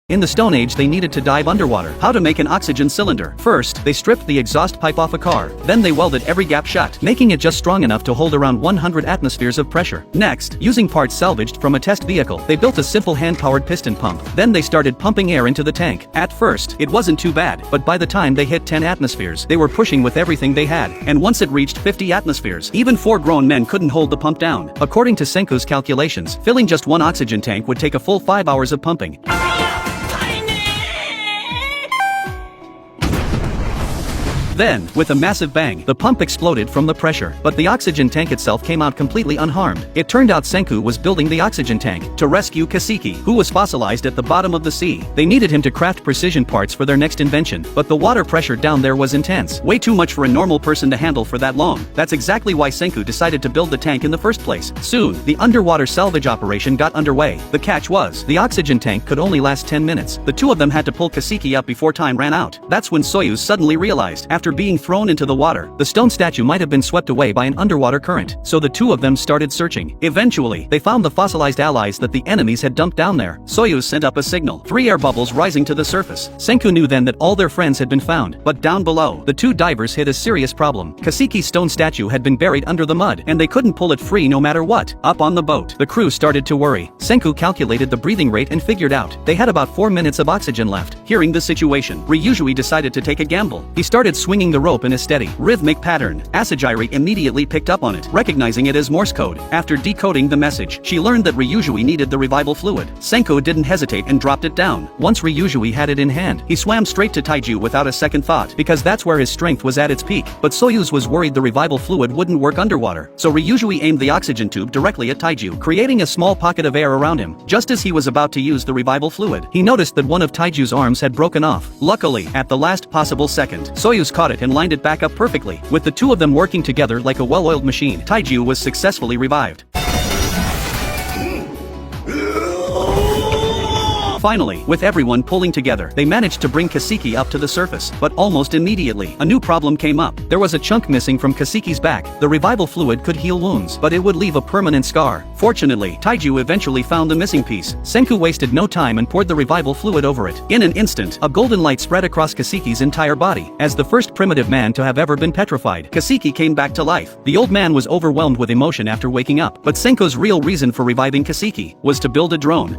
In the Stone Age they needed to dive underwater. How to make an oxygen cylinder. First, they stripped the exhaust pipe off a car. Then they welded every gap shut, making it just strong enough to hold around 100 atmospheres of pressure. Next, using parts salvaged from a test vehicle, they built a simple hand-powered piston pump. Then they started pumping air into the tank. At first, it wasn't too bad, but by the time they hit 10 atmospheres, they were pushing with everything they had. And once it reached 50 atmospheres, even 4 grown men couldn't hold the pump down. According to Senku's calculations, filling just one oxygen tank would take a full 5 hours of pumping. Then, with a massive bang, the pump exploded from the pressure, but the oxygen tank itself came out completely unharmed. It turned out Senku was building the oxygen tank to rescue Kaseki, who was fossilized at the bottom of the sea. They needed him to craft precision parts for their next invention, but the water pressure down there was intense, way too much for a normal person to handle for that long. That's exactly why Senku decided to build the tank in the first place. Soon, the underwater salvage operation got underway. The catch was, the oxygen tank could only last 10 minutes. The two of them had to pull Kaseki up before time ran out. That's when Soyuz suddenly realized, after being thrown into the water, the stone statue might have been swept away by an underwater current, so the two of them started searching. Eventually, they found the fossilized allies that the enemies had dumped down there. Soyuz sent up a signal, 3 air bubbles rising to the surface. Senku knew then that all their friends had been found, but down below, the two divers hit a serious problem. Kaseki's stone statue had been buried under the mud, and they couldn't pull it free no matter what. Up on the boat, the crew started to worry. Senku calculated the breathing rate and figured out they had about 4 minutes of oxygen left. Hearing the situation, Ryujui decided to take a gamble. He started swinging the rope in a steady, rhythmic pattern. Asajiri immediately picked up on it, recognizing it as Morse code. After decoding the message, she learned that Ryujui needed the revival fluid. Senku didn't hesitate and dropped it down. Once Ryujui had it in hand, he swam straight to Taiju without a second thought, because that's where his strength was at its peak. But Soyuz was worried the revival fluid wouldn't work underwater, so Ryujui aimed the oxygen tube directly at Taiju, creating a small pocket of air around him. Just as he was about to use the revival fluid, he noticed that one of Taiju's arms had broken off. Luckily, at the last possible second, Soyuz caught it and lined it back up perfectly. With the two of them working together like a well-oiled machine, Taiju was successfully revived. Finally, with everyone pulling together, they managed to bring Kaseki up to the surface, but almost immediately, a new problem came up. There was a chunk missing from Kaseki's back. The revival fluid could heal wounds, but it would leave a permanent scar. Fortunately, Taiju eventually found the missing piece. Senku wasted no time and poured the revival fluid over it. In an instant, a golden light spread across Kaseki's entire body. As the first primitive man to have ever been petrified, Kaseki came back to life. The old man was overwhelmed with emotion after waking up, but Senku's real reason for reviving Kaseki was to build a drone.